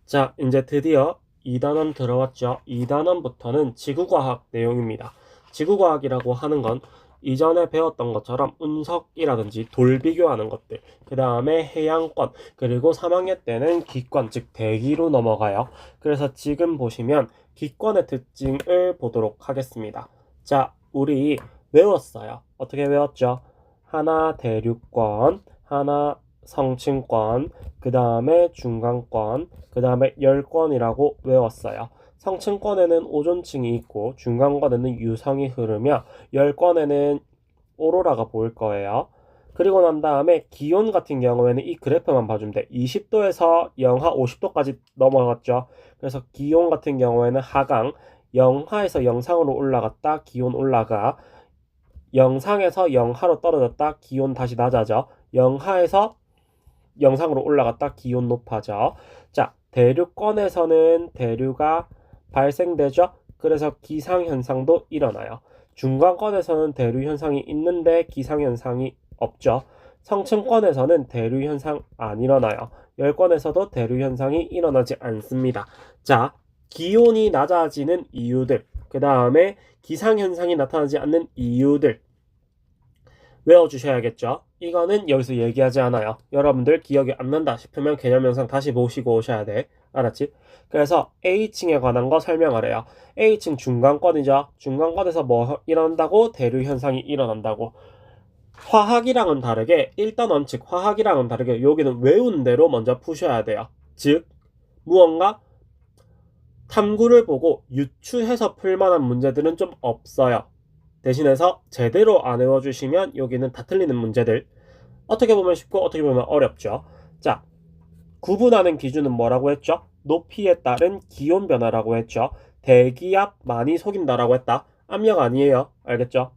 자, 이제 드디어 2단원 들어왔죠. 2단원부터는 지구과학 내용입니다. 지구과학이라고 하는 건 이전에 배웠던 것처럼 운석이라든지 돌 비교하는 것들, 그 다음에 해양권, 그리고 3학년 때는 기권, 즉 대기로 넘어가요. 그래서 지금 보시면 기권의 특징을 보도록 하겠습니다. 자, 우리 외웠어요. 어떻게 외웠죠? 하나 대륙권, 하나 성층권, 그 다음에 중간권, 그 다음에 열권이라고 외웠어요. 성층권에는 오존층이 있고 중간권에는 유성이 흐르며 열권에는 오로라가 보일 거예요. 그리고 난 다음에 기온 같은 경우에는 이 그래프만 봐주면 돼. 20도에서 영하 50도까지 넘어갔죠. 그래서 기온 같은 경우에는 하강, 영하에서 영상으로 올라갔다 기온 올라가, 영상에서 영하로 떨어졌다 기온 다시 낮아져, 영하에서 영상으로 올라갔다 기온 높아져. 자, 대륙권에서는 대류가 발생되죠. 그래서 기상현상도 일어나요. 중간권에서는 대류현상이 있는데 기상현상이 없죠. 성층권에서는 대류현상 안 일어나요. 열권에서도 대류현상이 일어나지 않습니다. 자, 기온이 낮아지는 이유들, 그 다음에 기상현상이 나타나지 않는 이유들 외워주셔야겠죠. 이거는 여기서 얘기하지 않아요. 여러분들 기억이 안 난다 싶으면 개념 영상 다시 보시고 오셔야 돼. 알았지? 그래서 A층에 관한 거 설명하래요. A층 중간권이죠. 중간권에서 뭐 일어난다고? 대류 현상이 일어난다고. 화학이랑은 다르게, 일단 원칙 화학이랑은 다르게 여기는 외운 대로 먼저 푸셔야 돼요. 즉 무언가 탐구를 보고 유추해서 풀만한 문제들은 좀 없어요. 대신해서 제대로 안 외워주시면 여기는 다 틀리는 문제들, 어떻게 보면 쉽고 어떻게 보면 어렵죠. 자, 구분하는 기준은 뭐라고 했죠? 높이에 따른 기온 변화라고 했죠. 대기압 많이 속인다라고 했다. 압력 아니에요. 알겠죠?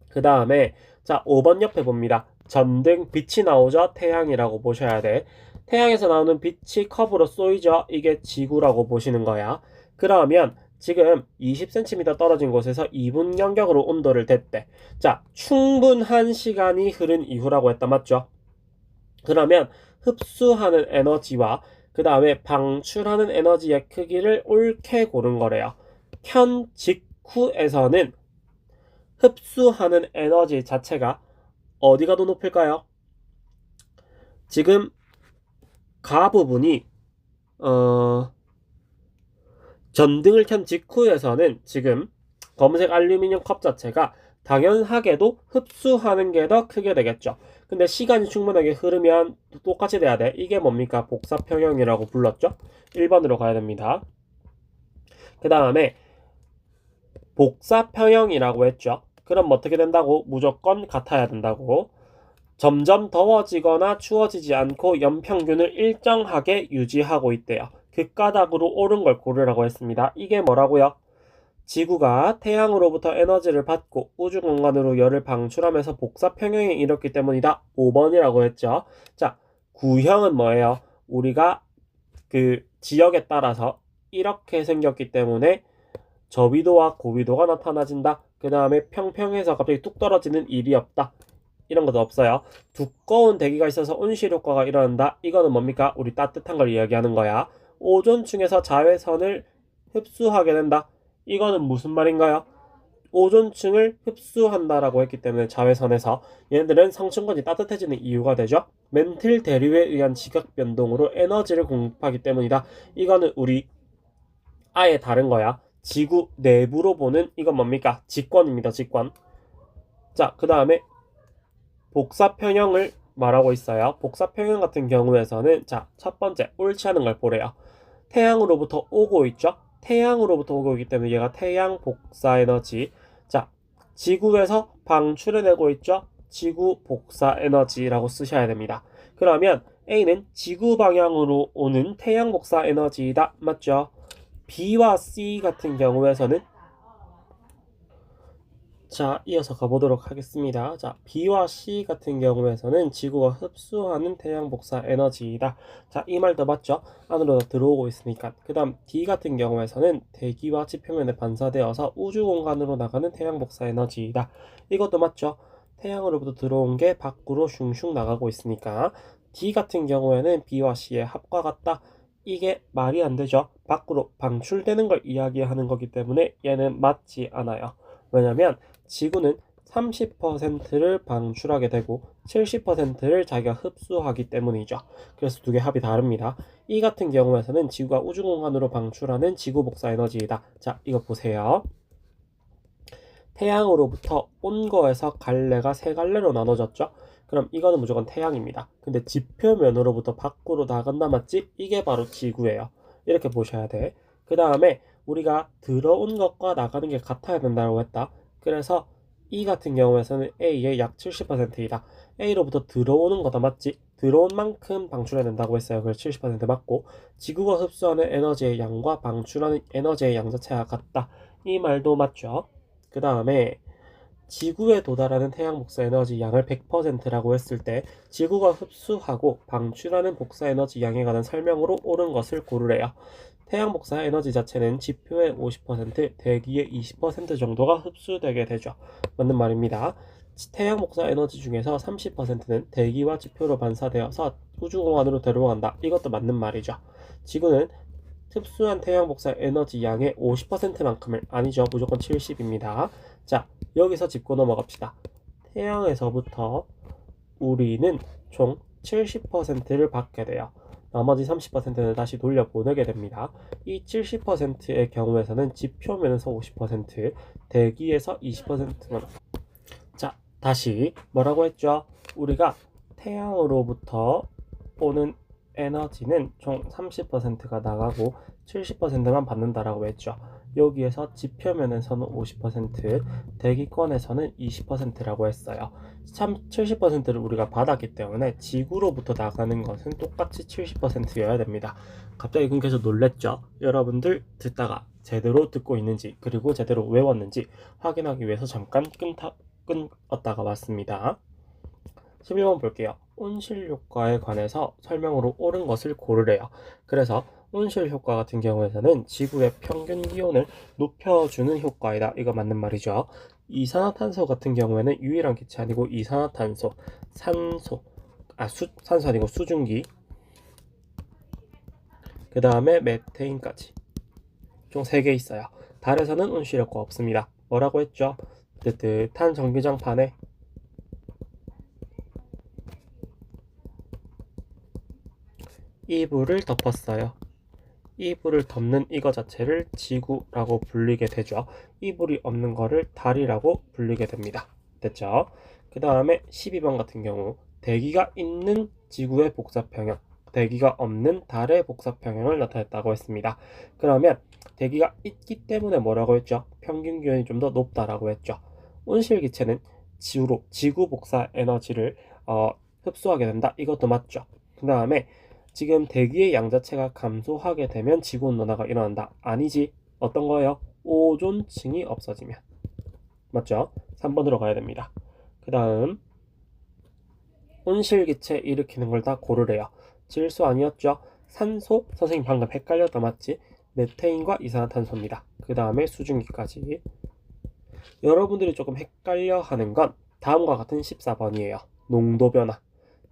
그 다음에 자, 5번 옆에 봅니다. 전등, 빛이 나오죠? 태양이라고 보셔야 돼. 태양에서 나오는 빛이 컵으로 쏘이죠? 이게 지구라고 보시는 거야. 그러면 지금 20cm 떨어진 곳에서 2분 간격으로 온도를 댔대. 자, 충분한 시간이 흐른 이후라고 했다. 맞죠? 그러면 흡수하는 에너지와 그 다음에 방출하는 에너지의 크기를 옳게 고른 거래요. 켠 직후에서는 흡수하는 에너지 자체가 어디가 더 높을까요? 지금 가 부분이 전등을 켠 직후에서는 지금 검은색 알루미늄 컵 자체가 당연하게도 흡수하는 게 더 크게 되겠죠. 근데 시간이 충분하게 흐르면 똑같이 돼야 돼. 이게 뭡니까? 복사평형이라고 불렀죠. 1번으로 가야 됩니다. 그 다음에 복사평형이라고 했죠. 그럼 어떻게 된다고? 무조건 같아야 된다고. 점점 더워지거나 추워지지 않고 연평균을 일정하게 유지하고 있대요. 극가닥으로 오른 걸 고르라고 했습니다. 이게 뭐라고요? 지구가 태양으로부터 에너지를 받고 우주 공간으로 열을 방출하면서 복사평형에 이뤘기 때문이다. 5번이라고 했죠. 자, 구형은 뭐예요? 우리가 그 지역에 따라서 이렇게 생겼기 때문에 저위도와 고위도가 나타나진다. 그 다음에 평평해서 갑자기 뚝 떨어지는 일이 없다. 이런 것도 없어요. 두꺼운 대기가 있어서 온실 효과가 일어난다. 이거는 뭡니까? 우리 따뜻한 걸 이야기하는 거야. 오존층에서 자외선을 흡수하게 된다. 이거는 무슨 말인가요? 오존층을 흡수한다라고 했기 때문에 자외선에서 얘네들은 성층권이 따뜻해지는 이유가 되죠. 멘틀 대류에 의한 지각 변동으로 에너지를 공급하기 때문이다. 이거는 우리 아예 다른 거야. 지구 내부로 보는 이건 뭡니까? 직권입니다. 직권. 자, 그 다음에 복사평형을 말하고 있어요. 복사평형 같은 경우에서는 자, 첫 번째 옳지 않은 걸 보래요. 태양으로부터 오고 있죠. 태양으로부터 오고 있기 때문에 얘가 태양 복사 에너지. 자, 지구에서 방출해내고 있죠. 지구 복사 에너지라고 쓰셔야 됩니다. 그러면 A는 지구 방향으로 오는 태양 복사 에너지이다. 맞죠? B와 C 같은 경우에서는 자, 이어서 가보도록 하겠습니다. 자, B와 C 같은 경우에서는 지구가 흡수하는 태양 복사 에너지이다. 자, 이 말도 맞죠? 안으로 들어오고 있으니까. 그 다음 D 같은 경우에서는 대기와 지표면에 반사되어서 우주 공간으로 나가는 태양 복사 에너지이다. 이것도 맞죠? 태양으로부터 들어온 게 밖으로 슝슝 나가고 있으니까 D 같은 경우에는 B와 C의 합과 같다. 이게 말이 안 되죠. 밖으로 방출되는 걸 이야기하는 거기 때문에 얘는 맞지 않아요. 왜냐면 지구는 30%를 방출하게 되고 70%를 자기가 흡수하기 때문이죠. 그래서 두 개 합이 다릅니다. 이 같은 경우에서는 지구가 우주공간으로 방출하는 지구 복사 에너지이다. 자, 이거 보세요. 태양으로부터 온 거에서 갈래가 세 갈래로 나눠졌죠. 그럼 이거는 무조건 태양입니다. 근데 지표면으로부터 밖으로 나간다 맞지? 이게 바로 지구예요. 이렇게 보셔야 돼. 그 다음에 우리가 들어온 것과 나가는 게 같아야 된다고 했다. 그래서 이 같은 경우에서는 A의 약 70%이다. A로부터 들어오는 거다 맞지? 들어온 만큼 방출해야 된다고 했어요. 그래서 70% 맞고, 지구가 흡수하는 에너지의 양과 방출하는 에너지의 양 자체가 같다. 이 말도 맞죠? 그 다음에 지구에 도달하는 태양 복사 에너지 양을 100%라고 했을 때 지구가 흡수하고 방출하는 복사 에너지 양에 관한 설명으로 옳은 것을 고르래요. 태양 복사 에너지 자체는 지표의 50%, 대기의 20% 정도가 흡수되게 되죠. 맞는 말입니다. 태양 복사 에너지 중에서 30%는 대기와 지표로 반사되어서 우주공간으로 데려간다. 이것도 맞는 말이죠. 지구는 흡수한 태양 복사 에너지 양의 50%만큼을, 아니죠, 무조건 70입니다. 자, 여기서 짚고 넘어갑시다. 태양에서부터 우리는 총 70%를 받게 돼요. 나머지 30%는 다시 돌려보내게 됩니다. 이 70%의 경우에서는 지표면에서 50%, 대기에서 20%만. 자, 다시 뭐라고 했죠? 우리가 태양으로부터 오는 에너지는 총 30%가 나가고 70%만 받는다라고 했죠. 여기에서 지표면에서는 50%, 대기권에서는 20%라고 했어요. 70%를 우리가 받았기 때문에 지구로부터 나가는 것은 똑같이 70%여야 됩니다. 갑자기 끊겨서 놀랬죠? 여러분들 듣다가 제대로 듣고 있는지, 그리고 제대로 외웠는지 확인하기 위해서 잠깐 끊었다가 왔습니다. 11번 볼게요. 온실 효과에 관해서 설명으로 옳은 것을 고르래요. 그래서 온실 효과 같은 경우에서는 지구의 평균 기온을 높여주는 효과이다. 이거 맞는 말이죠. 이산화탄소 같은 경우에는 유일한 기체 아니고 이산화탄소, 산소 아니고 수증기, 그 다음에 메테인까지 총 3개 있어요. 달에서는 온실 효과 없습니다. 뭐라고 했죠? 뜨뜻한 전기장판에 이불을 덮었어요. 이불을 덮는 이거 자체를 지구라고 불리게 되죠. 이불이 없는 거를 달이라고 불리게 됩니다. 됐죠? 그 다음에 12번 같은 경우 대기가 있는 지구의 복사평형, 대기가 없는 달의 복사평형을 나타냈다고 했습니다. 그러면 대기가 있기 때문에 뭐라고 했죠? 평균 기온이 좀 더 높다라고 했죠. 온실기체는 지구 복사 에너지를 흡수하게 된다. 이것도 맞죠. 그 다음에 지금 대기의 양 자체가 감소하게 되면 지구온난화가 일어난다. 아니지. 어떤 거예요? 오존층이 없어지면. 맞죠? 3번으로 가야 됩니다. 그 다음 온실기체 일으키는 걸 다 고르래요. 질소 아니었죠? 산소? 선생님 방금 헷갈렸다 맞지? 메테인과 이산화탄소입니다. 그 다음에 수증기까지. 여러분들이 조금 헷갈려 하는 건 다음과 같은 14번이에요. 농도 변화.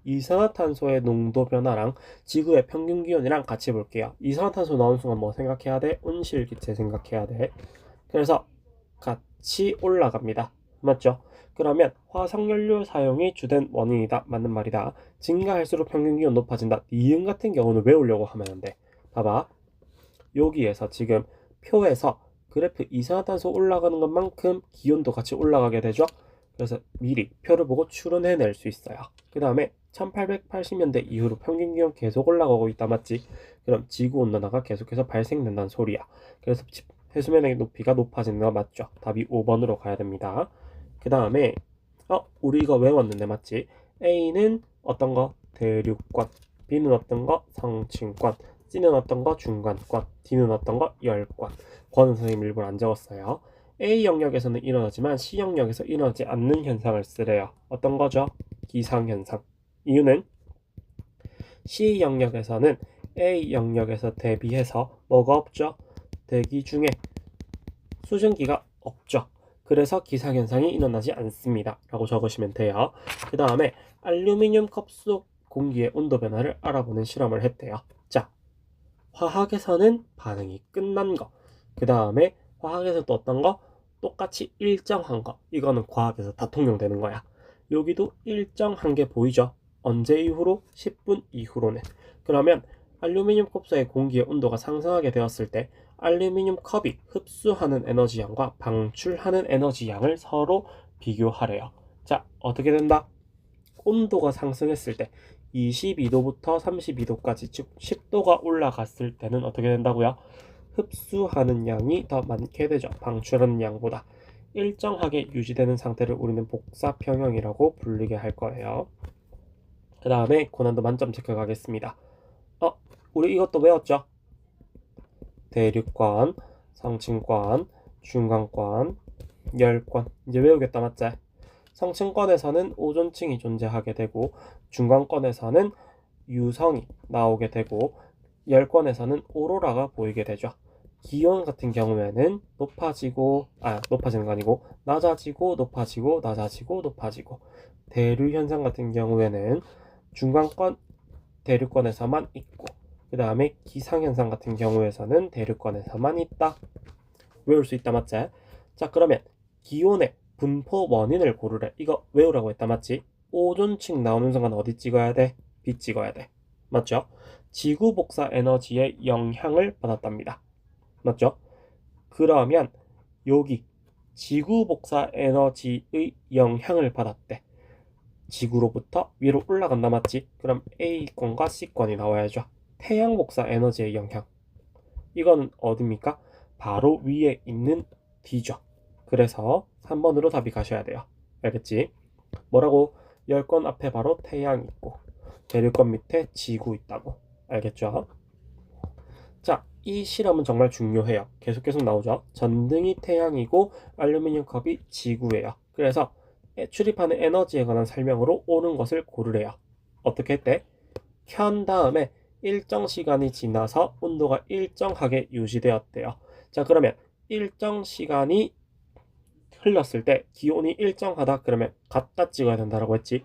이산화탄소의 농도 변화랑 지구의 평균 기온이랑 같이 볼게요. 이산화탄소 나오는 순간 뭐 생각해야 돼? 온실기체 생각해야 돼. 그래서 같이 올라갑니다. 맞죠? 그러면 화석연료 사용이 주된 원인이다. 맞는 말이다. 증가할수록 평균 기온 높아진다. 이응 같은 경우는 외우려고 하면 안 돼. 봐봐. 여기에서 지금 표에서 그래프 이산화탄소 올라가는 것만큼 기온도 같이 올라가게 되죠. 그래서 미리 표를 보고 추론해낼 수 있어요. 그 다음에 1880년대 이후로 평균 기온 계속 올라가고 있다 맞지? 그럼 지구온난화가 계속해서 발생된다는 소리야. 그래서 해수면의 높이가 높아지는 거 맞죠? 답이 5번으로 가야 됩니다. 그 다음에 우리 이거 외웠는데 맞지? A는 어떤 거? 대륙권, B는 어떤 거? 성층권, C는 어떤 거? 중간권, D는 어떤 거? 열권. 권은 선생님 일부러 안 적었어요. A 영역에서는 일어나지만 C 영역에서 일어나지 않는 현상을 쓰래요. 어떤 거죠? 기상현상. 이유는 C 영역에서는 A 영역에서 대비해서 뭐가 없죠? 대기 중에 수증기가 없죠. 그래서 기상현상이 일어나지 않습니다. 라고 적으시면 돼요. 그 다음에 알루미늄 컵 속 공기의 온도 변화를 알아보는 실험을 했대요. 자, 화학에서는 반응이 끝난 거. 그 다음에 화학에서 또 어떤 거? 똑같이 일정한 거. 이거는 과학에서 다 통용되는 거야. 여기도 일정한 게 보이죠? 언제 이후로? 10분 이후로는. 그러면 알루미늄 컵속의 공기의 온도가 상승하게 되었을 때 알루미늄 컵이 흡수하는 에너지 양과 방출하는 에너지 양을 서로 비교하래요. 자, 어떻게 된다? 온도가 상승했을 때 22도부터 32도까지, 즉 10도가 올라갔을 때는 어떻게 된다고요? 흡수하는 양이 더 많게 되죠. 방출하는 양보다. 일정하게 유지되는 상태를 우리는 복사평형이라고 불리게 할 거예요. 그 다음에 고난도 만점 체크 가겠습니다. 우리 이것도 외웠죠? 대륙권, 성층권, 중간권, 열권. 이제 외우겠다, 맞지? 성층권에서는 오존층이 존재하게 되고, 중간권에서는 유성이 나오게 되고, 열권에서는 오로라가 보이게 되죠. 기온 같은 경우에는 높아지는 거 아니고 낮아지고 높아지고 낮아지고 높아지고, 대류 현상 같은 경우에는 중간권 대륙권에서만 있고, 그 다음에 기상현상 같은 경우에서는 대륙권에서만 있다. 외울 수 있다, 맞지? 자, 그러면 기온의 분포 원인을 고르래. 이거 외우라고 했다, 맞지? 오존층 나오는 순간 어디 찍어야 돼? B 찍어야 돼. 맞죠? 지구 복사 에너지의 영향을 받았답니다. 맞죠? 그러면 여기 지구 복사 에너지의 영향을 받았대. 지구로부터 위로 올라간다, 맞지? 그럼 A권과 C권이 나와야죠. 태양 복사 에너지의 영향. 이거는 어딥니까? 바로 위에 있는 D죠. 그래서 3번으로 답이 가셔야 돼요. 알겠지? 뭐라고? 열권 앞에 바로 태양 있고 대륙권 밑에 지구 있다고. 알겠죠? 자, 이 실험은 정말 중요해요. 계속 나오죠. 전등이 태양이고 알루미늄 컵이 지구예요. 그래서 출입하는 에너지에 관한 설명으로 옳은 것을 고르래요. 어떻게 했대? 켠 다음에 일정 시간이 지나서 온도가 일정하게 유지되었대요. 자, 그러면 일정 시간이 흘렀을 때 기온이 일정하다 그러면 같다 찍어야 된다라고 했지.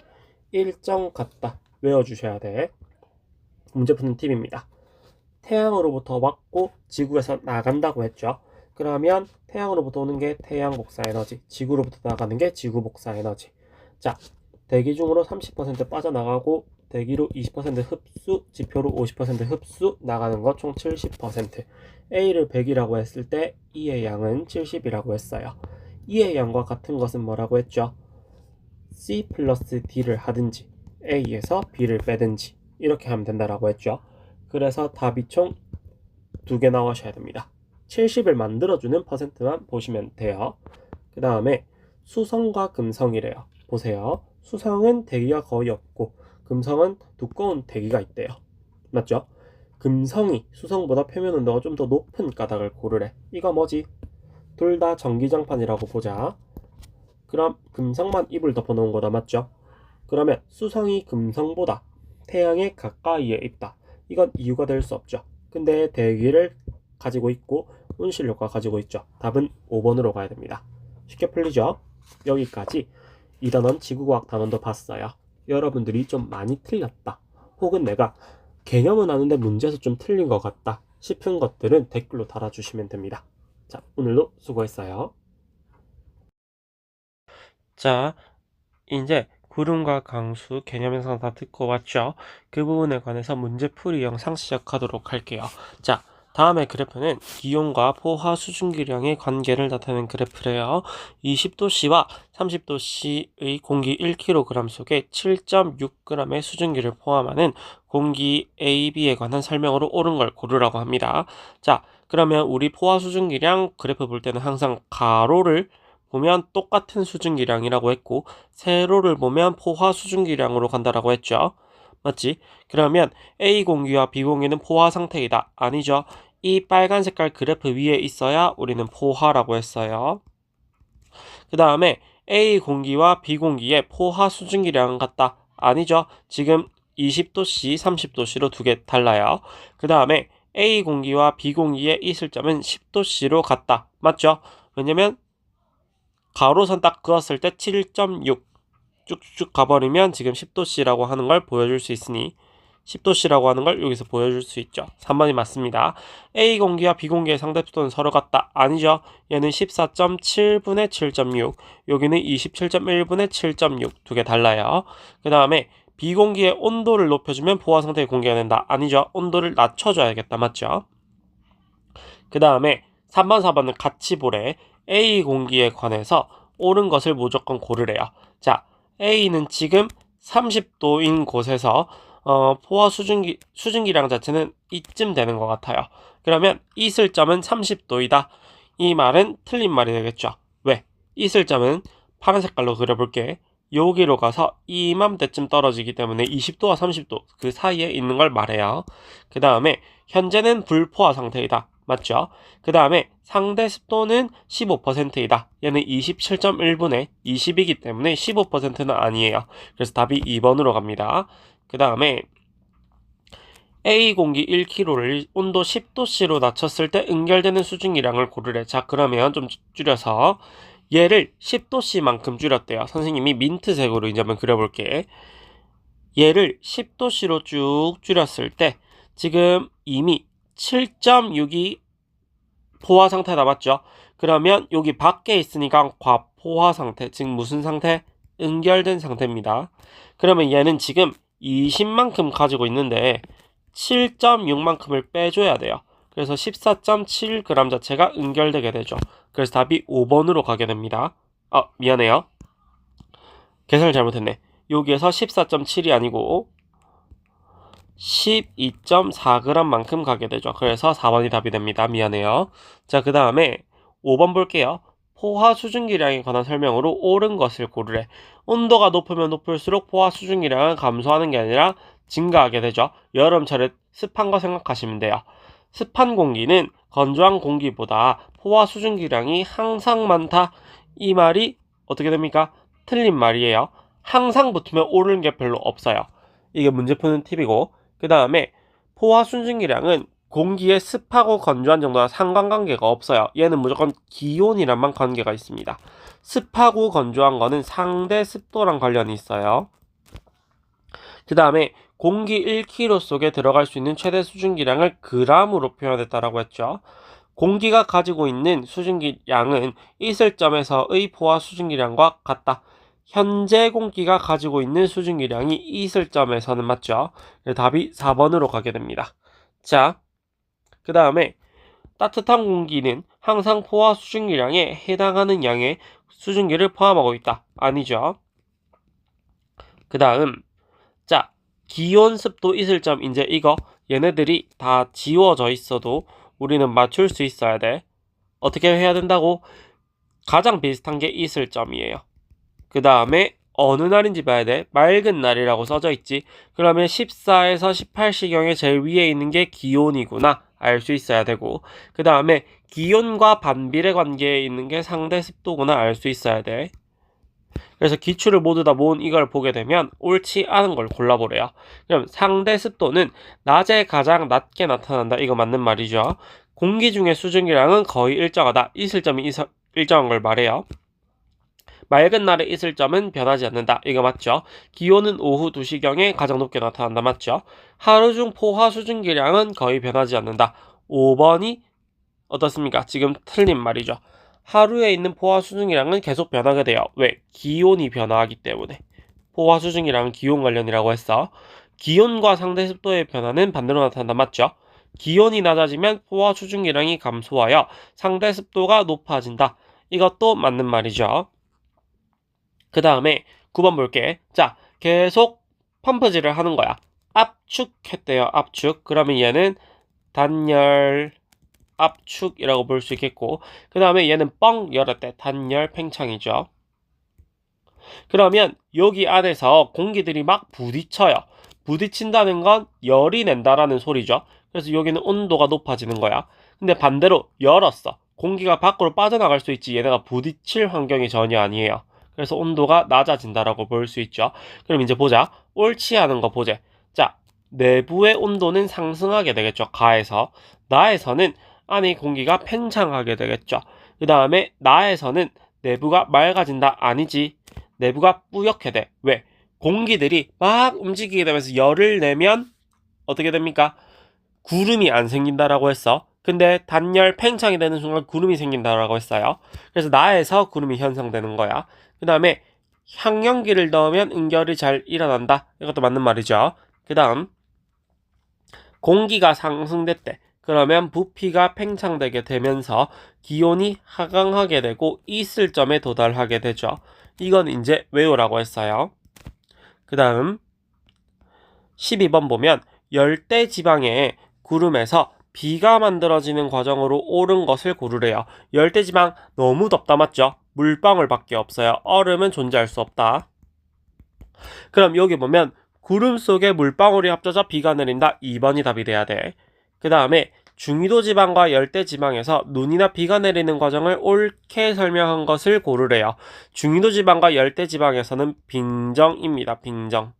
일정 같다 외워주셔야 돼. 문제 푸는 팁입니다. 태양으로부터 왔고 지구에서 나간다고 했죠. 그러면 태양으로부터 오는 게 태양 복사 에너지, 지구로부터 나가는 게 지구 복사 에너지. 자, 대기 중으로 30% 빠져나가고 대기로 20% 흡수, 지표로 50% 흡수, 나가는 거 총 70%. A를 100이라고 했을 때 E의 양은 70이라고 했어요. E의 양과 같은 것은 뭐라고 했죠? C 플러스 D를 하든지 A에서 B를 빼든지 이렇게 하면 된다라고 했죠. 그래서 답이 총 2개 나오셔야 됩니다. 70을 만들어주는 퍼센트만 보시면 돼요. 그 다음에 수성과 금성이래요. 보세요. 수성은 대기가 거의 없고 금성은 두꺼운 대기가 있대요. 맞죠? 금성이 수성보다 표면 온도가 좀 더 높은 까닭을 고르래. 이거 뭐지? 둘 다 전기장판이라고 보자. 그럼 금성만 입을 덮어놓은 거다, 맞죠? 그러면 수성이 금성보다 태양에 가까이에 있다. 이건 이유가 될 수 없죠. 근데 대기를 가지고 있고 온실력과 가지고 있죠. 답은 5번으로 가야 됩니다. 쉽게 풀리죠? 여기까지 2단원 지구과학 단원도 봤어요. 여러분들이 좀 많이 틀렸다, 혹은 내가 개념은 아는데 문제에서 좀 틀린 것 같다 싶은 것들은 댓글로 달아주시면 됩니다. 자, 오늘도 수고했어요. 자, 이제 구름과 강수 개념 현상 다 듣고 왔죠? 그 부분에 관해서 문제풀이 영상 시작하도록 할게요. 자, 다음의 그래프는 기온과 포화 수증기량의 관계를 나타내는 그래프래요. 20도씨와 30도씨의 공기 1kg 속에 7.6g의 수증기를 포함하는 공기 A, B에 관한 설명으로 옳은 걸 고르라고 합니다. 자, 그러면 우리 포화 수증기량 그래프 볼 때는 항상 가로를 보면 똑같은 수증기량이라고 했고 세로를 보면 포화 수증기량으로 간다라고 했죠. 맞지? 그러면 A 공기와 B 공기는 포화 상태이다. 아니죠. 이 빨간 색깔 그래프 위에 있어야 우리는 포화라고 했어요. 그 다음에 A 공기와 B 공기의 포화 수증기량은 같다. 아니죠. 지금 20도씨, 30도씨로 두 개 달라요. 그 다음에 A 공기와 B 공기의 이슬점은 10도씨로 같다. 맞죠? 왜냐면 가로선 딱 그었을 때 7.6 쭉쭉 가버리면 지금 10도씨라고 하는 걸 보여줄 수 있으니 10도씨라고 하는 걸 여기서 보여줄 수 있죠. 3번이 맞습니다. A 공기와 B 공기의 상대 습도는 서로 같다. 아니죠. 얘는 14.7분의 7.6, 여기는 27.1분의 7.6, 두 개 달라요. 그 다음에 B 공기의 온도를 높여주면 포화 상태의 공기가 된다. 아니죠. 온도를 낮춰줘야겠다. 맞죠? 그 다음에 3번, 4번은 같이 보래. A 공기에 관해서 옳은 것을 무조건 고르래요. 자, A는 지금 30도인 곳에서 포화 수증기량 자체는 이쯤 되는 것 같아요. 그러면 있을 점은 30도이다. 이 말은 틀린 말이 되겠죠. 왜? 있을 점은 파란 색깔로 그려볼게. 여기로 가서 이맘때쯤 떨어지기 때문에 20도와 30도 그 사이에 있는 걸 말해요. 그 다음에 현재는 불포화 상태이다. 맞죠? 그 다음에 상대 습도는 15%이다. 얘는 27.1분의 20이기 때문에 15%는 아니에요. 그래서 답이 2번으로 갑니다. 그 다음에 A 공기 1kg를 온도 10도씨로 낮췄을 때 응결되는 수증기량을 고르래. 자, 그러면 좀 줄여서 얘를 10도씨만큼 줄였대요. 선생님이 민트색으로 이제 한번 그려볼게. 얘를 10도씨로 쭉 줄였을 때 지금 이미 7.6이 포화 상태 남았죠. 그러면 여기 밖에 있으니까 과포화 상태, 즉 무슨 상태? 응결된 상태입니다. 그러면 얘는 지금 20만큼 가지고 있는데 7.6만큼을 빼줘야 돼요. 그래서 14.7g 자체가 응결되게 되죠. 그래서 답이 5번으로 가게 됩니다. 미안해요. 계산을 잘못했네. 여기에서 14.7이 아니고 12.4g만큼 가게 되죠. 그래서 4번이 답이 됩니다. 미안해요. 자, 그 다음에 5번 볼게요. 포화 수증기량에 관한 설명으로 옳은 것을 고르래. 온도가 높으면 높을수록 포화 수증기량은 감소하는 게 아니라 증가하게 되죠. 여름철에 습한 거 생각하시면 돼요. 습한 공기는 건조한 공기보다 포화 수증기량이 항상 많다. 이 말이 어떻게 됩니까? 틀린 말이에요. 항상 붙으면 옳은 게 별로 없어요. 이게 문제 푸는 팁이고, 그 다음에 포화 수증기량은 공기의 습하고 건조한 정도와 상관관계가 없어요. 얘는 무조건 기온이랑만 관계가 있습니다. 습하고 건조한 거는 상대 습도랑 관련이 있어요. 그 다음에 공기 1kg 속에 들어갈 수 있는 최대 수증기량을 g으로 표현했다라고 했죠. 공기가 가지고 있는 수증기량은 있을 점에서의 포화 수증기량과 같다. 현재 공기가 가지고 있는 수증기량이 있을 점에서는 맞죠. 답이 4번으로 가게 됩니다. 자, 그 다음에 따뜻한 공기는 항상 포화 수증기량에 해당하는 양의 수증기를 포함하고 있다. 아니죠. 그 다음, 자, 기온, 습도, 있을 점, 이제 이거 얘네들이 다 지워져 있어도 우리는 맞출 수 있어야 돼. 어떻게 해야 된다고? 가장 비슷한 게 있을 점이에요. 그 다음에 어느 날인지 봐야 돼. 맑은 날이라고 써져 있지. 그러면 14에서 18시경에 제일 위에 있는 게 기온이구나 알 수 있어야 되고, 그 다음에 기온과 반비례 관계에 있는 게 상대 습도구나 알 수 있어야 돼. 그래서 기출을 모두 다 모은 이걸 보게 되면 옳지 않은 걸 골라보래요. 그럼 상대 습도는 낮에 가장 낮게 나타난다. 이거 맞는 말이죠. 공기 중의 수증기량은 거의 일정하다. 있을 점이 일정한 걸 말해요. 맑은 날에 있을 점은 변하지 않는다. 이거 맞죠? 기온은 오후 2시경에 가장 높게 나타난다. 맞죠? 하루 중 포화 수증기량은 거의 변하지 않는다. 5번이 어떻습니까? 지금 틀린 말이죠. 하루에 있는 포화 수증기량은 계속 변하게 돼요. 왜? 기온이 변화하기 때문에. 포화 수증기량은 기온 관련이라고 했어. 기온과 상대 습도의 변화는 반대로 나타난다. 맞죠? 기온이 낮아지면 포화 수증기량이 감소하여 상대 습도가 높아진다. 이것도 맞는 말이죠. 그 다음에 9번 볼게. 자, 계속 펌프질을 하는 거야. 압축했대요. 압축. 그러면 얘는 단열 압축이라고 볼 수 있겠고, 그 다음에 얘는 뻥 열었대. 단열 팽창이죠. 그러면 여기 안에서 공기들이 막 부딪혀요. 부딪힌다는 건 열이 낸다라는 소리죠. 그래서 여기는 온도가 높아지는 거야. 근데 반대로 열었어. 공기가 밖으로 빠져나갈 수 있지 얘네가 부딪힐 환경이 전혀 아니에요. 그래서 온도가 낮아진다라고 볼 수 있죠. 그럼 이제 보자. 옳지 않은 거 보자. 자, 내부의 온도는 상승하게 되겠죠. 가에서. 나에서는 안에 공기가 팽창하게 되겠죠. 그 다음에 나에서는 내부가 맑아진다. 아니지. 내부가 뿌옇게 돼. 왜? 공기들이 막 움직이게 되면서 열을 내면 어떻게 됩니까? 구름이 안 생긴다라고 했어. 근데 단열 팽창이 되는 순간 구름이 생긴다라고 했어요. 그래서 나에서 구름이 형성되는 거야. 그 다음에 향연기를 넣으면 응결이 잘 일어난다. 이것도 맞는 말이죠. 그 다음 공기가 상승됐대. 그러면 부피가 팽창되게 되면서 기온이 하강하게 되고 있을 점에 도달하게 되죠. 이건 이제 외우라고 했어요. 그 다음 12번 보면 열대 지방의 구름에서 비가 만들어지는 과정으로 오른 것을 고르래요. 열대 지방 너무 덥다 맞죠? 물방울밖에 없어요. 얼음은 존재할 수 없다. 그럼 여기 보면 구름 속에 물방울이 합쳐져 비가 내린다. 2번이 답이 돼야 돼. 그 다음에 중위도 지방과 열대 지방에서 눈이나 비가 내리는 과정을 옳게 설명한 것을 고르래요. 중위도 지방과 열대 지방에서는 빙정입니다. 빙정.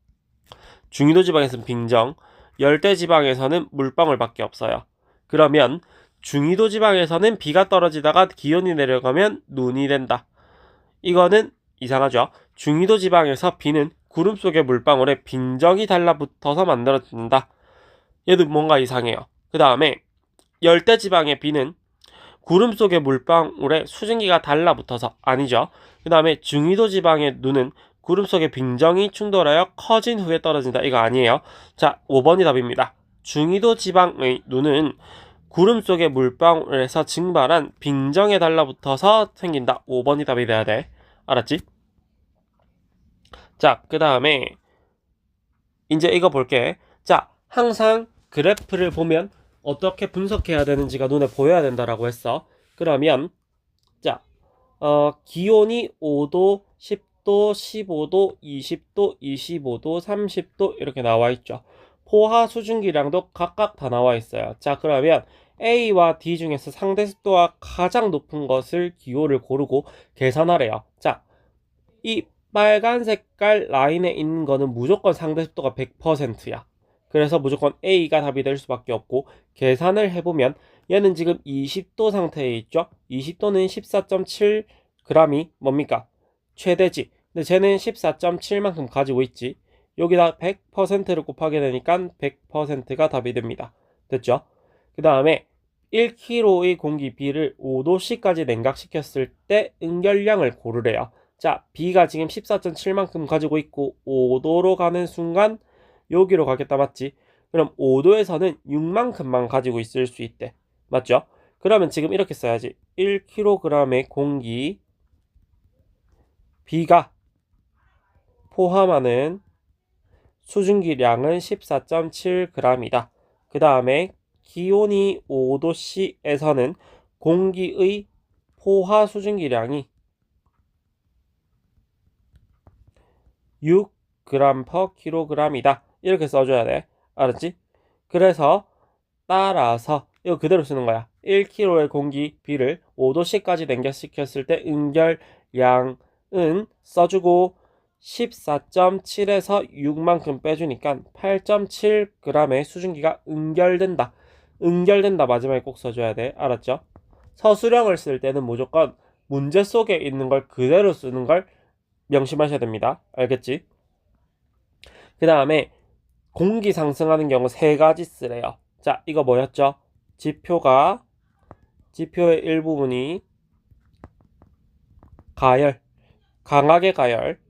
중위도 지방에서는 빙정, 열대 지방에서는 물방울밖에 없어요. 그러면 중위도 지방에서는 비가 떨어지다가 기온이 내려가면 눈이 된다. 이거는 이상하죠. 중위도 지방에서 비는 구름 속의 물방울에 빙정이 달라붙어서 만들어진다. 얘도 뭔가 이상해요. 그 다음에 열대 지방의 비는 구름 속의 물방울에 수증기가 달라붙어서 아니죠. 그 다음에 중위도 지방의 눈은 구름 속의 빙정이 충돌하여 커진 후에 떨어진다. 이거 아니에요. 자, 5번이 답입니다. 중위도 지방의 눈은 구름 속의 물방울에서 증발한 빙정에 달라붙어서 생긴다. 5번이 답이 돼야 돼. 알았지? 자, 그 다음에 이제 이거 볼게. 자, 항상 그래프를 보면 어떻게 분석해야 되는지가 눈에 보여야 된다라고 했어. 그러면 자, 기온이 5도, 10도, 15도, 20도, 25도, 30도 이렇게 나와 있죠. 포화 수증기량도 각각 다 나와 있어요. 자, 그러면 A와 D 중에서 상대 습도가 가장 높은 것을 기호를 고르고 계산하래요. 자, 이 빨간 색깔 라인에 있는 거는 무조건 상대 습도가 100%야. 그래서 무조건 A가 답이 될 수밖에 없고 계산을 해보면 얘는 지금 20도 상태에 있죠. 20도는 14.7g이 뭡니까? 최대지. 근데 쟤는 14.7만큼 가지고 있지. 여기다 100%를 곱하게 되니까 100%가 답이 됩니다. 됐죠? 그 다음에 1kg의 공기 B를 5도씨까지 냉각시켰을 때 응결량을 고르래요. 자, B가 지금 14.7만큼 가지고 있고 5도로 가는 순간 여기로 가겠다 맞지? 그럼 5도에서는 6만큼만 가지고 있을 수 있대. 맞죠? 그러면 지금 이렇게 써야지. 1kg의 공기 B가 포함하는 수증기량은 14.7g이다. 그 다음에 기온이 5도씨에서는 공기의 포화 수증기량이 6g/kg이다. 이렇게 써줘야 돼. 알았지? 그래서 따라서 이거 그대로 쓰는 거야. 1kg의 공기 B를 5도씨까지 냉각시켰을 때 응결량은 써주고 14.7에서 6만큼 빼주니까 8.7g의 수증기가 응결된다. 응결된다 마지막에 꼭 써줘야 돼. 알았죠? 서술형을 쓸 때는 무조건 문제 속에 있는 걸 그대로 쓰는 걸 명심하셔야 됩니다. 알겠지? 그 다음에 공기 상승하는 경우 세 가지 쓰래요. 자, 이거 뭐였죠? 지표의 일부분이 가열, 강하게 가열.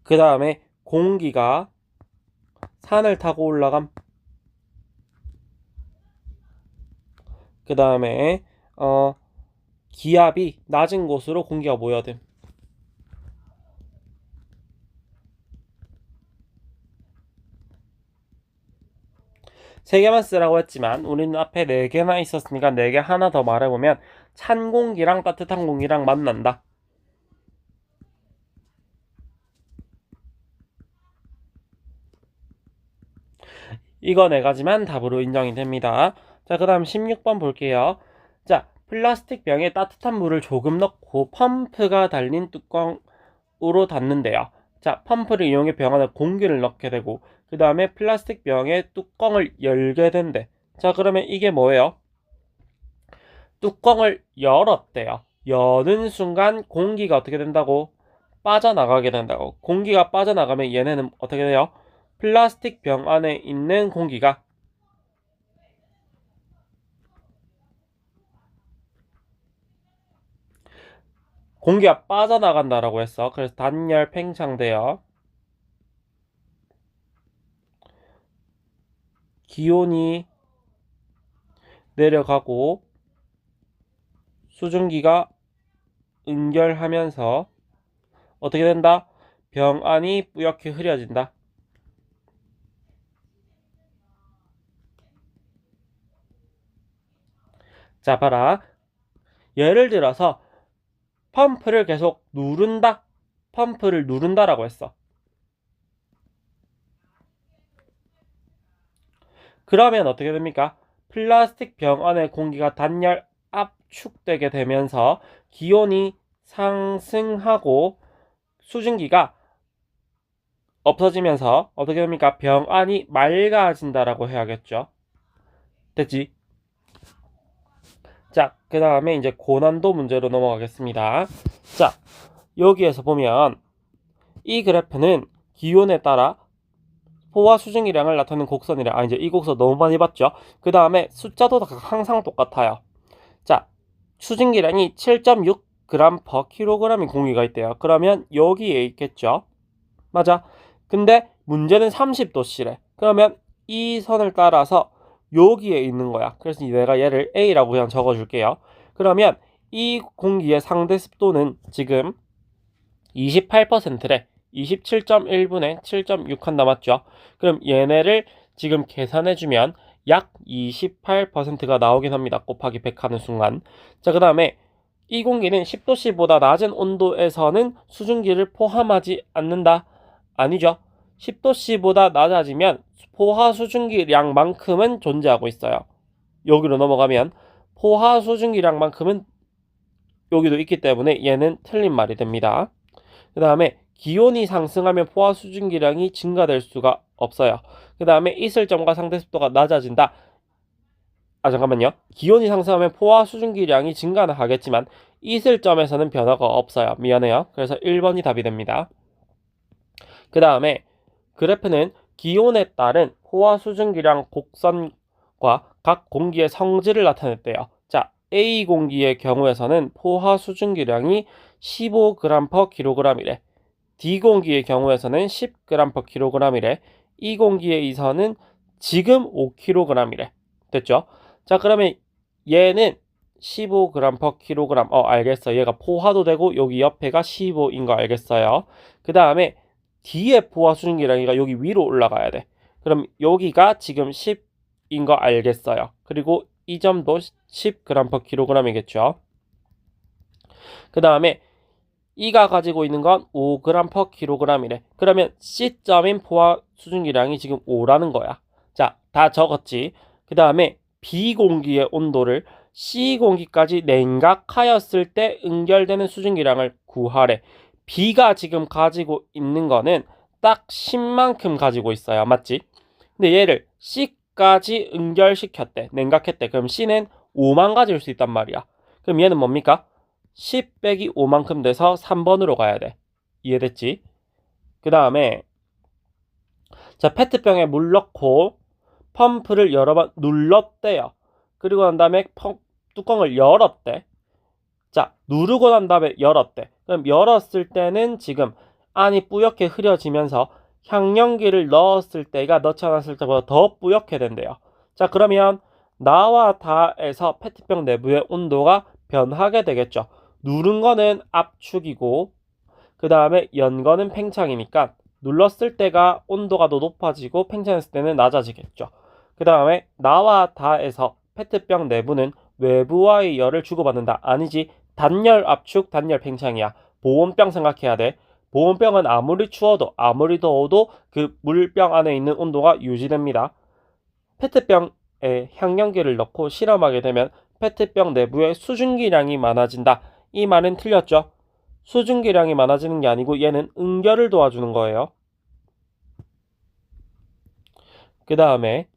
그 다음에 공기가 산을 타고 올라감. 그 다음에 기압이 낮은 곳으로 공기가 모여듦. 세 개만 쓰라고 했지만 우리는 앞에 네 개나 있었으니까 네 개 하나 더 말해보면 찬 공기랑 따뜻한 공기랑 만난다. 이거 네 가지만 답으로 인정이 됩니다. 자, 그 다음 16번 볼게요. 자, 플라스틱 병에 따뜻한 물을 조금 넣고 펌프가 달린 뚜껑으로 닫는데요. 자, 펌프를 이용해 병 안에 공기를 넣게 되고 그 다음에 플라스틱 병의 뚜껑을 열게 된대. 자, 그러면 이게 뭐예요? 뚜껑을 열었대요. 여는 순간 공기가 어떻게 된다고? 빠져나가게 된다고. 공기가 빠져나가면 얘네는 어떻게 돼요? 플라스틱 병 안에 있는 공기가 빠져나간다라고 했어. 그래서 단열 팽창되어 기온이 내려가고 수증기가 응결하면서 어떻게 된다? 병 안이 뿌옇게 흐려진다. 자, 봐라. 예를 들어서 펌프를 계속 누른다. 펌프를 누른다라고 했어. 그러면 어떻게 됩니까? 플라스틱 병 안의 공기가 단열 압축되게 되면서 기온이 상승하고 수증기가 없어지면서 어떻게 됩니까? 병 안이 맑아진다라고 해야겠죠. 됐지? 자, 그 다음에 이제 고난도 문제로 넘어가겠습니다. 자, 여기에서 보면 이 그래프는 기온에 따라 포화 수증기량을 나타내는 곡선이래. 이제 이 곡선 너무 많이 봤죠? 그 다음에 숫자도 항상 똑같아요. 자, 수증기량이 7.6g/kg인 공기가 있대요. 그러면 여기에 있겠죠? 맞아. 근데 문제는 30도씨래. 그러면 이 선을 따라서 여기에 있는 거야. 그래서 내가 얘를 A라고 그냥 적어줄게요. 그러면 이 공기의 상대 습도는 지금 28%래. 27.1분에 7.6 남았죠. 그럼 얘네를 지금 계산해주면 약 28%가 나오긴 합니다. 곱하기 100 하는 순간. 자, 그 다음에 이 공기는 10도씨보다 낮은 온도에서는 수증기를 포함하지 않는다. 아니죠. 10도씨보다 낮아지면 포화 수증기량만큼은 존재하고 있어요. 여기로 넘어가면 포화 수증기량만큼은 여기도 있기 때문에 얘는 틀린 말이 됩니다. 그 다음에 기온이 상승하면 포화 수증기량이 증가될 수가 없어요. 그 다음에 이슬점과 상대습도가 낮아진다. 잠깐만요. 기온이 상승하면 포화 수증기량이 증가는 하겠지만 이슬점에서는 변화가 없어요. 미안해요. 그래서 1번이 답이 됩니다. 그 다음에 그래프는 기온에 따른 포화 수증기량 곡선과 각 공기의 성질을 나타냈대요. 자, A 공기의 경우에서는 포화 수증기량이 15g/kg이래. D 공기의 경우에서는 10g/kg이래. E 공기에서는 지금 5kg이래. 됐죠? 자, 그러면 얘는 15g/kg. 알겠어. 얘가 포화도 되고 여기 옆에가 15인 거 알겠어요. 그 다음에 D의 포화 수증기량이가 여기 위로 올라가야 돼. 그럼 여기가 지금 10인 거 알겠어요. 그리고 이 점도 10g/kg이겠죠. 그 다음에 E가 가지고 있는 건 5g/kg이래. 그러면 C점인 포화 수증기량이 지금 5라는 거야. 자, 다 적었지. 그 다음에 B 공기의 온도를 C 공기까지 냉각하였을 때 응결되는 수증기량을 구하래. B가 지금 가지고 있는 거는 딱 10만큼 가지고 있어요. 맞지? 근데 얘를 C까지 응결시켰대. 냉각했대. 그럼 C는 5만 가질 수 있단 말이야. 그럼 얘는 뭡니까? 10 빼기 5만큼 돼서 3번으로 가야 돼. 이해됐지? 그 다음에 자, 페트병에 물 넣고 펌프를 여러 번 눌렀대요. 그리고 난 다음에 뚜껑을 열었대. 자, 누르고 난 다음에 열었대. 그럼 열었을 때는 지금 안이 뿌옇게 흐려지면서 향연기를 넣었을 때가 넣지 않았을 때보다 더 뿌옇게 된대요. 자, 그러면 나와 다에서 페트병 내부의 온도가 변하게 되겠죠. 누른 거는 압축이고 그 다음에 연 거는 팽창이니까 눌렀을 때가 온도가 더 높아지고 팽창했을 때는 낮아지겠죠. 그 다음에 나와 다에서 페트병 내부는 외부와의 열을 주고받는다. 아니지. 단열 압축, 단열 팽창이야. 보온병 생각해야 돼. 보온병은 아무리 추워도 아무리 더워도 그 물병 안에 있는 온도가 유지됩니다. 페트병에 향연기를 넣고 실험하게 되면 페트병 내부의 수증기량이 많아진다. 이 말은 틀렸죠. 수증기량이 많아지는 게 아니고 얘는 응결을 도와주는 거예요. 그 다음에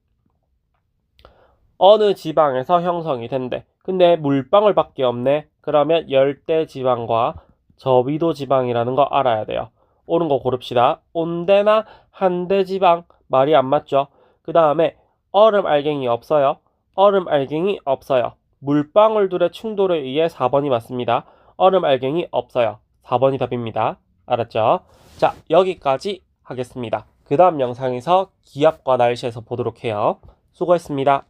어느 지방에서 형성이 된대. 근데 물방울밖에 없네. 그러면 열대 지방과 저위도 지방이라는 거 알아야 돼요. 옳은 거 고릅시다. 온대나 한대 지방 말이 안 맞죠? 그 다음에 얼음 알갱이 없어요. 얼음 알갱이 없어요. 물방울들의 충돌에 의해 4번이 맞습니다. 얼음 알갱이 없어요. 4번이 답입니다. 알았죠? 자, 여기까지 하겠습니다. 그 다음 영상에서 기압과 날씨에서 보도록 해요. 수고했습니다.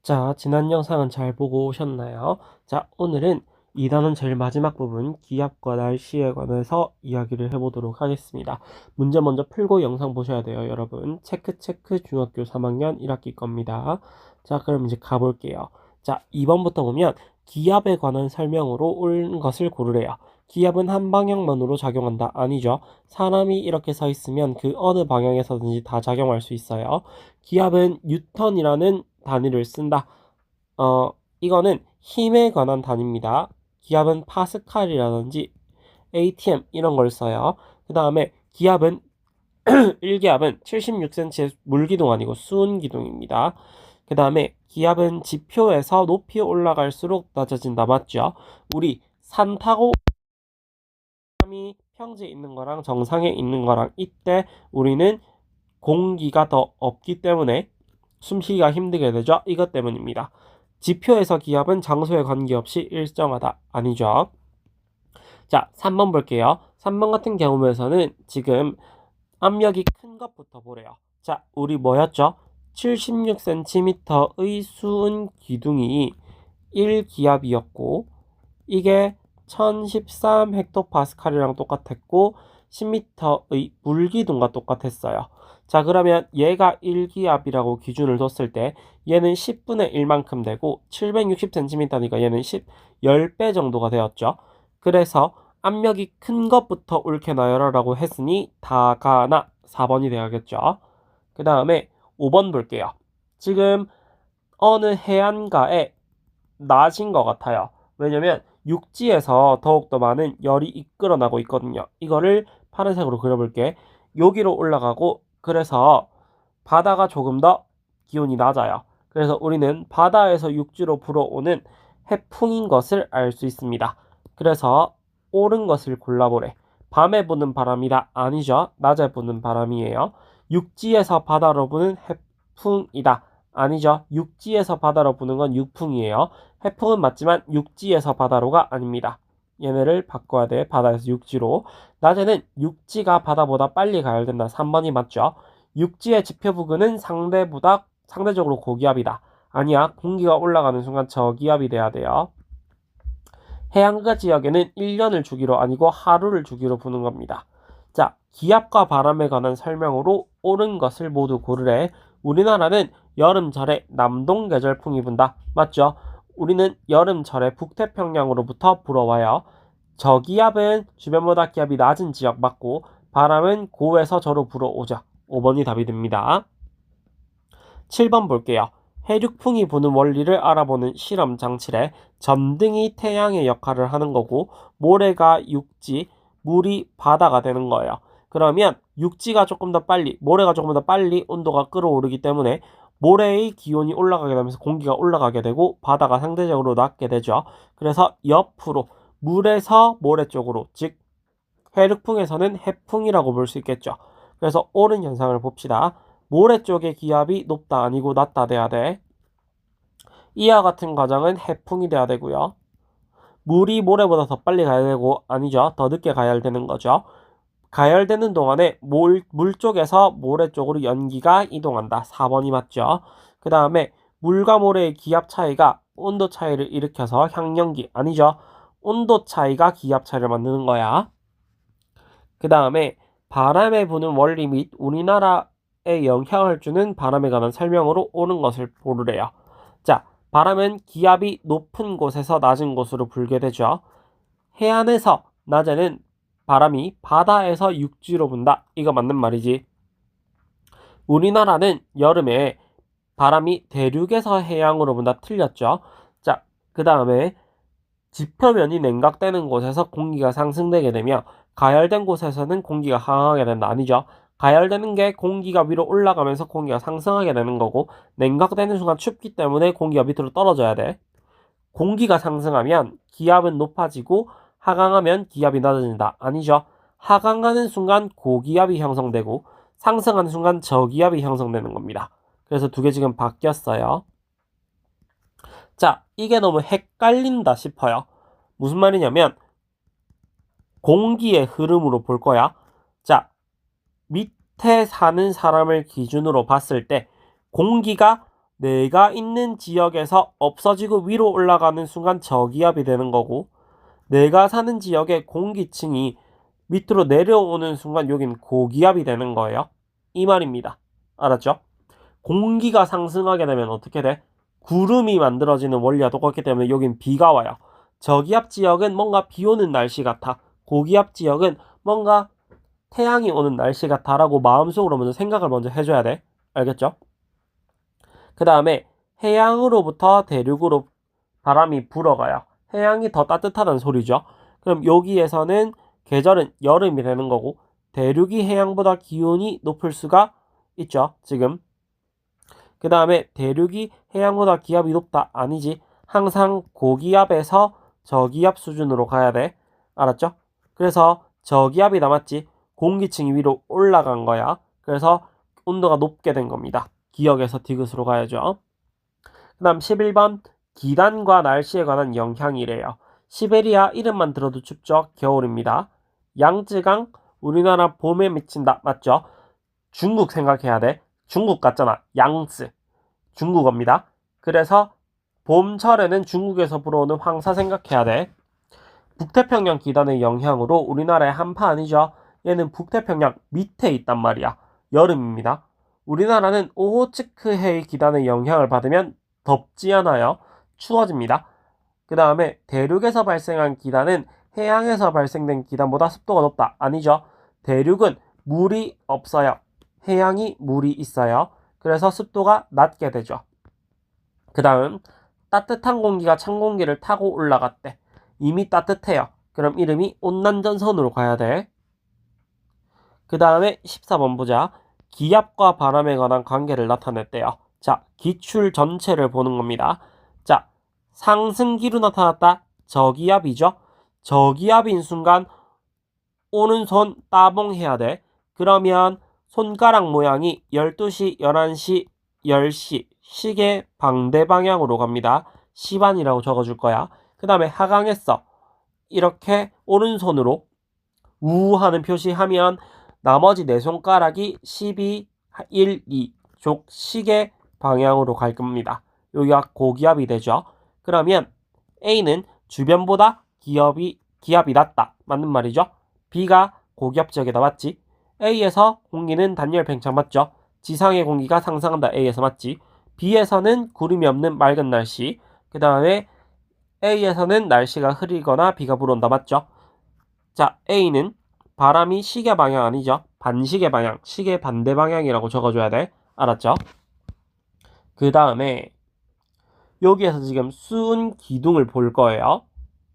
자, 지난 영상은 잘 보고 오셨나요? 자, 오늘은 2단원 제일 마지막 부분 기압과 날씨에 관해서 이야기를 해보도록 하겠습니다. 문제 먼저 풀고 영상 보셔야 돼요, 여러분. 체크 중학교 3학년 1학기 겁니다. 자, 그럼 이제 가볼게요. 자, 2번부터 보면 기압에 관한 설명으로 옳은 것을 고르래요. 기압은 한 방향만으로 작용한다. 아니죠. 사람이 이렇게 서 있으면 그 어느 방향에서든지 다 작용할 수 있어요. 기압은 뉴턴이라는 단위를 쓴다. 이거는 힘에 관한 단위입니다. 기압은 파스칼이라든지 ATM 이런 걸 써요. 그 다음에 기압은 1기압은 76cm의 물기둥 아니고 수은기둥입니다. 그 다음에 기압은 지표에서 높이 올라갈수록 낮아진다. 맞죠? 우리 산 타고 사람이 평지에 있는 거랑 정상에 있는 거랑 이때 우리는 공기가 더 없기 때문에 숨쉬기가 힘들게 되죠. 이것 때문입니다. 지표에서 기압은 장소에 관계없이 일정하다. 아니죠. 자, 3번 볼게요. 3번 같은 경우에서는 지금 압력이 큰 것부터 보래요. 자, 우리 뭐였죠? 76cm의 수은 기둥이 1기압이었고 이게 1013 헥토파스칼이랑 똑같았고 10m의 물기둥과 똑같았어요. 자, 그러면 얘가 1기압이라고 기준을 뒀을 때 얘는 10분의 1만큼 되고 760cm니까 얘는 10배 정도가 되었죠. 그래서 압력이 큰 것부터 옳게 나열하라고 했으니 다가나 4번이 되어야겠죠. 그 다음에 5번 볼게요. 지금 어느 해안가에 낮은 것 같아요. 왜냐면 육지에서 더욱더 많은 열이 이끌어나고 있거든요. 이거를 파란색으로 그려볼게. 여기로 올라가고 그래서 바다가 조금 더 기온이 낮아요. 그래서 우리는 바다에서 육지로 불어오는 해풍인 것을 알 수 있습니다. 그래서 옳은 것을 골라보래. 밤에 부는 바람이다. 아니죠. 낮에 부는 바람이에요. 육지에서 바다로 부는 해풍이다. 아니죠. 육지에서 바다로 부는 건 육풍이에요. 해풍은 맞지만 육지에서 바다로가 아닙니다. 얘네를 바꿔야 돼. 바다에서 육지로. 낮에는 육지가 바다보다 빨리 가열된다. 3번이 맞죠. 육지의 지표부근은 상대적으로 고기압이다. 아니야. 공기가 올라가는 순간 저기압이 돼야 돼요. 해안가 지역에는 1년을 주기로 아니고 하루를 주기로 부는 겁니다. 자, 기압과 바람에 관한 설명으로 옳은 것을 모두 고르래. 우리나라는 여름철에 남동계절풍이 분다. 맞죠? 우리는 여름철에 북태평양으로부터 불어와요. 저기압은 주변보다 기압이 낮은 지역 맞고 바람은 고에서 저로 불어오죠. 5번이 답이 됩니다. 7번 볼게요. 해륙풍이 부는 원리를 알아보는 실험 장치래. 점등이 태양의 역할을 하는 거고 모래가 육지, 물이 바다가 되는 거예요. 그러면 육지가 조금 더 빨리, 모래가 조금 더 빨리 온도가 끌어오르기 때문에 모래의 기온이 올라가게 되면서 공기가 올라가게 되고 바다가 상대적으로 낮게 되죠. 그래서 옆으로 물에서 모래 쪽으로, 즉 해륙풍에서는 해풍이라고 볼 수 있겠죠. 그래서 옳은 현상을 봅시다. 모래 쪽의 기압이 높다 아니고 낮다 돼야 돼. 이와 같은 과정은 해풍이 돼야 되고요. 물이 모래보다 더 빨리 가야 되고 아니죠. 더 늦게 가열되는 거죠. 가열되는 동안에 물 쪽에서 모래 쪽으로 연기가 이동한다. 4번이 맞죠. 그 다음에 물과 모래의 기압 차이가 온도 차이를 일으켜서 향연기 아니죠. 온도 차이가 기압 차이를 만드는 거야. 그 다음에 바람에 부는 원리 및 우리나라에 영향을 주는 바람에 관한 설명으로 옳은 것을 고르래요. 자, 바람은 기압이 높은 곳에서 낮은 곳으로 불게 되죠. 해안에서 낮에는 바람이 바다에서 육지로 분다. 이거 맞는 말이지. 우리나라는 여름에 바람이 대륙에서 해양으로 분다. 틀렸죠. 자, 그 다음에 지표면이 냉각되는 곳에서 공기가 상승되게 되며 가열된 곳에서는 공기가 하강하게 된다. 아니죠. 가열되는 게 공기가 위로 올라가면서 공기가 상승하게 되는 거고 냉각되는 순간 춥기 때문에 공기가 밑으로 떨어져야 돼. 공기가 상승하면 기압은 높아지고 하강하면 기압이 낮아진다. 아니죠. 하강하는 순간 고기압이 형성되고 상승하는 순간 저기압이 형성되는 겁니다. 그래서 두 개 지금 바뀌었어요. 자, 이게 너무 헷갈린다 싶어요. 무슨 말이냐면 공기의 흐름으로 볼 거야. 자, 밑에 사는 사람을 기준으로 봤을 때 공기가 내가 있는 지역에서 없어지고 위로 올라가는 순간 저기압이 되는 거고, 내가 사는 지역의 공기층이 밑으로 내려오는 순간 여긴 고기압이 되는 거예요. 이 말입니다. 알았죠? 공기가 상승하게 되면 어떻게 돼? 구름이 만들어지는 원리와 똑같기 때문에 여긴 비가 와요. 저기압 지역은 뭔가 비 오는 날씨 같아. 고기압 지역은 뭔가 태양이 오는 날씨 같다라고 마음속으로 먼저 생각을 먼저 해줘야 돼. 알겠죠? 그 다음에 해양으로부터 대륙으로 바람이 불어가요. 해양이 더 따뜻하다는 소리죠. 그럼 여기에서는 계절은 여름이 되는 거고 대륙이 해양보다 기온이 높을 수가 있죠. 지금. 그 다음에 대륙이 해양보다 기압이 높다. 아니지. 항상 고기압에서 저기압 수준으로 가야 돼. 알았죠? 그래서 저기압이 남았지. 공기층이 위로 올라간 거야. 그래서 온도가 높게 된 겁니다. 기역에서 디귿으로 가야죠. 그 다음 11번 기단과 날씨에 관한 영향이래요. 시베리아 이름만 들어도 춥죠. 겨울입니다. 양쯔강 우리나라 봄에 미친다. 맞죠? 중국 생각해야 돼. 중국 같잖아. 양쯔 중국어입니다. 그래서 봄철에는 중국에서 불어오는 황사 생각해야 돼. 북태평양 기단의 영향으로 우리나라의 한파 아니죠. 얘는 북태평양 밑에 있단 말이야. 여름입니다. 우리나라는 오호츠크해의 기단의 영향을 받으면 덥지 않아요. 추워집니다. 그 다음에 대륙에서 발생한 기단은 해양에서 발생된 기단보다 습도가 높다. 아니죠. 대륙은 물이 없어요. 해양이 물이 있어요. 그래서 습도가 낮게 되죠. 그 다음 따뜻한 공기가 찬 공기를 타고 올라갔대. 이미 따뜻해요. 그럼 이름이 온난전선으로 가야 돼. 그 다음에 14번 보자. 기압과 바람에 관한 관계를 나타냈대요. 자, 기출 전체를 보는 겁니다. 자, 상승기로 나타났다. 저기압이죠. 저기압인 순간 오른손 따봉해야 돼. 그러면 손가락 모양이 12시, 11시, 10시 시계 방대 방향으로 갑니다. 시반이라고 적어줄 거야. 그 다음에 하강했어. 이렇게 오른손으로 우 하는 표시하면 나머지 네 손가락이 12, 1, 2 쪽 시계 방향으로 갈 겁니다. 여기가 고기압이 되죠. 그러면 A는 주변보다 기압이 낮다. 맞는 말이죠. B가 고기압 지역에다 맞지. A에서 공기는 단열 팽창 맞죠. 지상의 공기가 상승한다. A에서 맞지. B에서는 구름이 없는 맑은 날씨. 그 다음에 A에서는 날씨가 흐리거나 비가 불어온다. 맞죠? 자, A는 바람이 시계 방향 아니죠? 반시계 방향, 시계 반대 방향이라고 적어줘야 돼. 알았죠? 그 다음에 여기에서 지금 수은 기둥을 볼 거예요.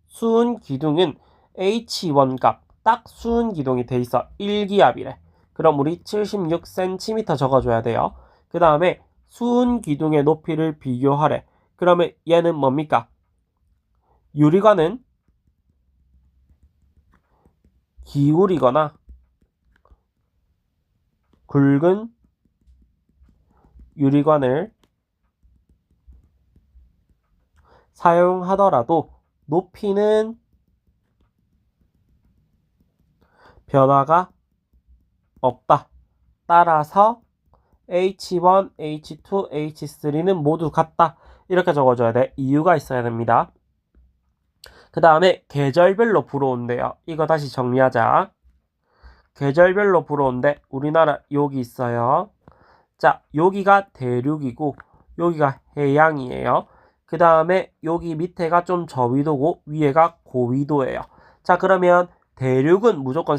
수은 기둥은 H1 값, 딱 수은 기둥이 돼 있어. 1기압이래. 그럼 우리 76cm 적어줘야 돼요. 그 다음에 수은 기둥의 높이를 비교하래. 그러면 얘는 뭡니까? 유리관은 기울이거나 굵은 유리관을 사용하더라도 높이는 변화가 없다. 따라서 H1, H2, H3는 모두 같다. 이렇게 적어줘야 돼. 이유가 있어야 됩니다. 그 다음에 계절별로 불어온대요. 이거 다시 정리하자. 계절별로 불어온대. 우리나라 여기 있어요. 자, 여기가 대륙이고 여기가 해양이에요. 그 다음에 여기 밑에가 좀 저위도고 위에가 고위도예요. 자, 그러면 대륙은 무조건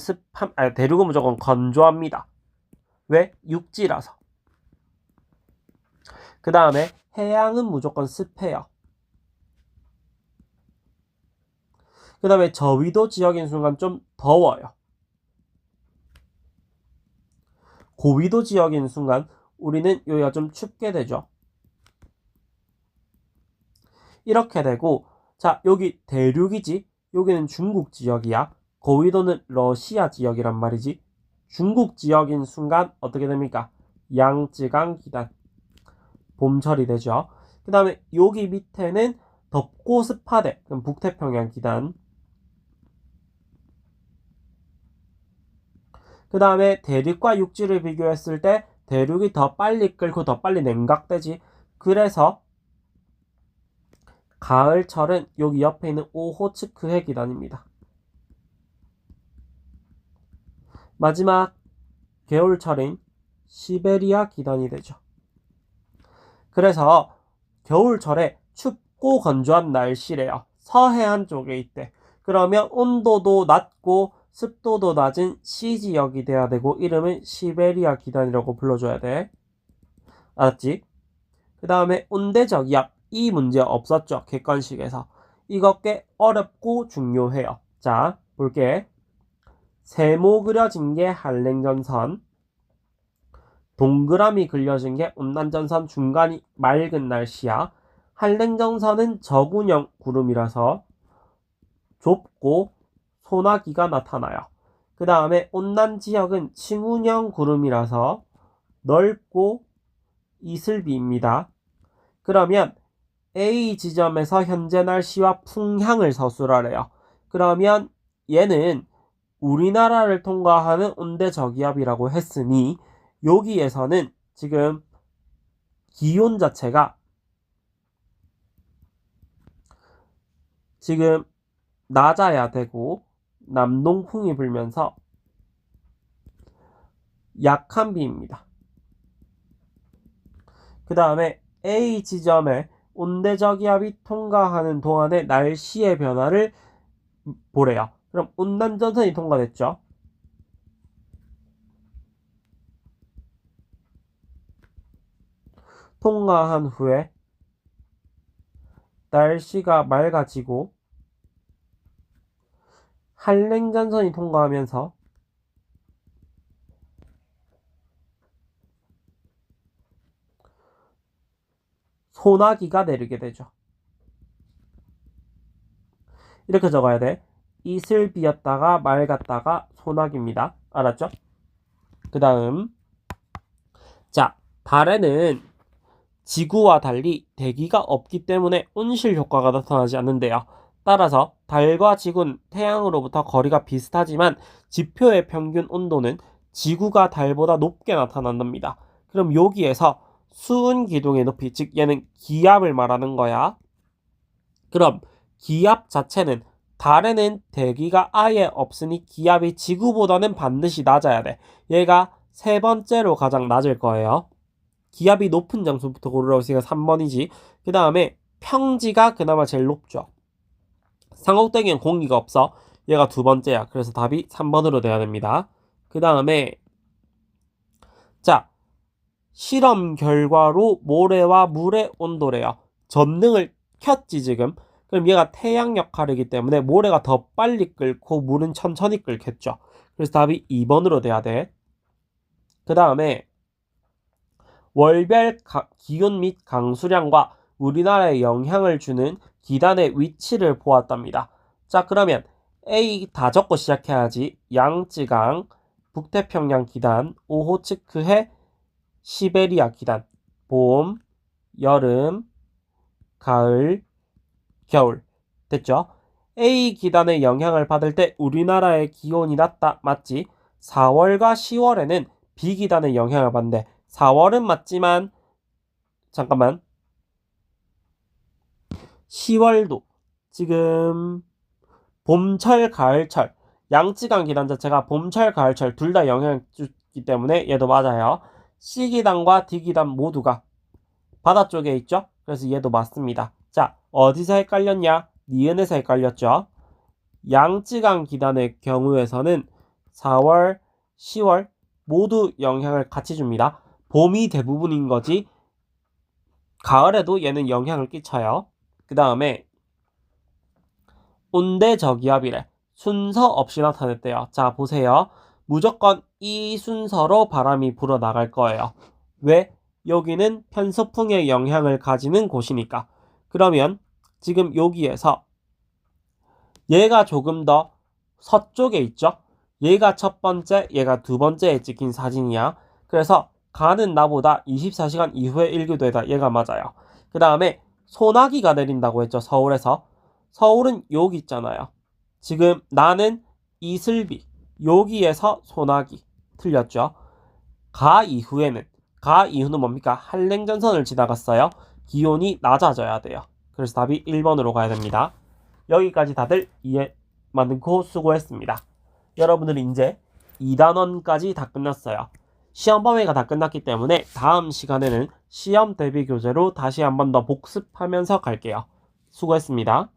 대륙은 무조건 건조합니다. 왜? 육지라서. 그 다음에 해양은 무조건 습해요. 그 다음에 저위도 지역인 순간 좀 더워요. 고위도 지역인 순간 우리는 여기가 좀 춥게 되죠. 이렇게 되고 자, 여기 대륙이지. 여기는 중국 지역이야. 거위도는 러시아 지역이란 말이지. 중국 지역인 순간 어떻게 됩니까? 양쯔강 기단. 봄철이 되죠. 그 다음에 여기 밑에는 덥고 습하대. 그럼 북태평양 기단. 그 다음에 대륙과 육지를 비교했을 때 대륙이 더 빨리 끓고 더 빨리 냉각되지. 그래서 가을철은 여기 옆에 있는 오호츠크해 기단입니다. 마지막 겨울철인 시베리아 기단이 되죠. 그래서 겨울철에 춥고 건조한 날씨래요. 서해안 쪽에 있대. 그러면 온도도 낮고 습도도 낮은 C지역이 돼야 되고 이름은 시베리아 기단이라고 불러줘야 돼. 알았지? 그 다음에 온대저기압. 이 문제 없었죠. 객관식에서. 이거 꽤 어렵고 중요해요. 자, 볼게. 세모 그려진 게 한랭전선. 동그라미 그려진 게 온난전선, 중간이 맑은 날씨야. 한랭전선은 저군형 구름이라서 좁고 소나기가 나타나요. 그 다음에 온난지역은 층운형 구름이라서 넓고 이슬비입니다. 그러면 A 지점에서 현재 날씨와 풍향을 서술하래요. 그러면 얘는 우리나라를 통과하는 온대저기압이라고 했으니 여기에서는 지금 기온 자체가 지금 낮아야 되고 남동풍이 불면서 약한 비입니다. 그 다음에 A 지점에 온대저기압이 통과하는 동안의 날씨의 변화를 보래요. 그럼 온난전선이 통과됐죠. 통과한 후에 날씨가 맑아지고 한랭전선이 통과하면서 소나기가 내리게 되죠. 이렇게 적어야 돼. 이슬비였다가 맑았다가 소나기입니다. 알았죠? 그 다음, 자, 달에는 지구와 달리 대기가 없기 때문에 온실 효과가 나타나지 않는데요. 따라서 달과 지구는 태양으로부터 거리가 비슷하지만 지표의 평균 온도는 지구가 달보다 높게 나타난답니다. 그럼 여기에서 수은 기둥의 높이, 즉 얘는 기압을 말하는 거야. 그럼 기압 자체는 달에는 대기가 아예 없으니 기압이 지구보다는 반드시 낮아야 돼. 얘가 세 번째로 가장 낮을 거예요. 기압이 높은 장소부터 고르라고 했으니까 3번이지. 그 다음에 평지가 그나마 제일 높죠. 상옥대기엔 공기가 없어. 얘가 두 번째야. 그래서 답이 3번으로 돼야 됩니다. 그 다음에 자, 실험 결과로 모래와 물의 온도래요. 전등을 켰지 지금. 그럼 얘가 태양 역할이기 때문에 모래가 더 빨리 끓고 물은 천천히 끓겠죠. 그래서 답이 2번으로 돼야 돼. 그 다음에 월별 기온 및 강수량과 우리나라에 영향을 주는 기단의 위치를 보았답니다. 자, 그러면 A 다 적고 시작해야지. 양쯔강, 북태평양 기단, 오호츠크해, 시베리아 기단, 봄, 여름, 가을, 겨울. 됐죠? A 기단의 영향을 받을 때 우리나라의 기온이 낮다. 맞지? 4월과 10월에는 B 기단의 영향을 받는데 4월은 맞지만 잠깐만 10월도 지금 봄철 가을철 양쯔강 기단 자체가 봄철 가을철 둘 다 영향을 주기 때문에 얘도 맞아요. C 기단과 D 기단 모두가 바다 쪽에 있죠. 그래서 얘도 맞습니다. 자, 어디서 헷갈렸냐? 니은에서 헷갈렸죠. 양쯔강 기단의 경우에서는 4월, 10월 모두 영향을 같이 줍니다. 봄이 대부분인 거지 가을에도 얘는 영향을 끼쳐요. 그 다음에 온대저기압이래. 순서 없이 나타냈대요. 자, 보세요. 무조건 이 순서로 바람이 불어나갈 거예요. 왜? 여기는 편서풍의 영향을 가지는 곳이니까. 그러면 지금 여기에서 얘가 조금 더 서쪽에 있죠. 얘가 첫 번째, 얘가 두 번째에 찍힌 사진이야. 그래서 가는 나보다 24시간 이후에 일교도에다 얘가 맞아요. 그 다음에 소나기가 내린다고 했죠. 서울에서. 서울은 여기 있잖아요. 지금 나는 이슬비, 여기에서 소나기. 틀렸죠. 가 이후는 뭡니까? 한랭전선을 지나갔어요. 기온이 낮아져야 돼요. 그래서 답이 1번으로 가야 됩니다. 여기까지 다들 이해 많고 수고했습니다. 여러분들은 이제 2단원까지 다 끝났어요. 시험 범위가 다 끝났기 때문에 다음 시간에는 시험 대비 교재로 다시 한 번 더 복습하면서 갈게요. 수고했습니다.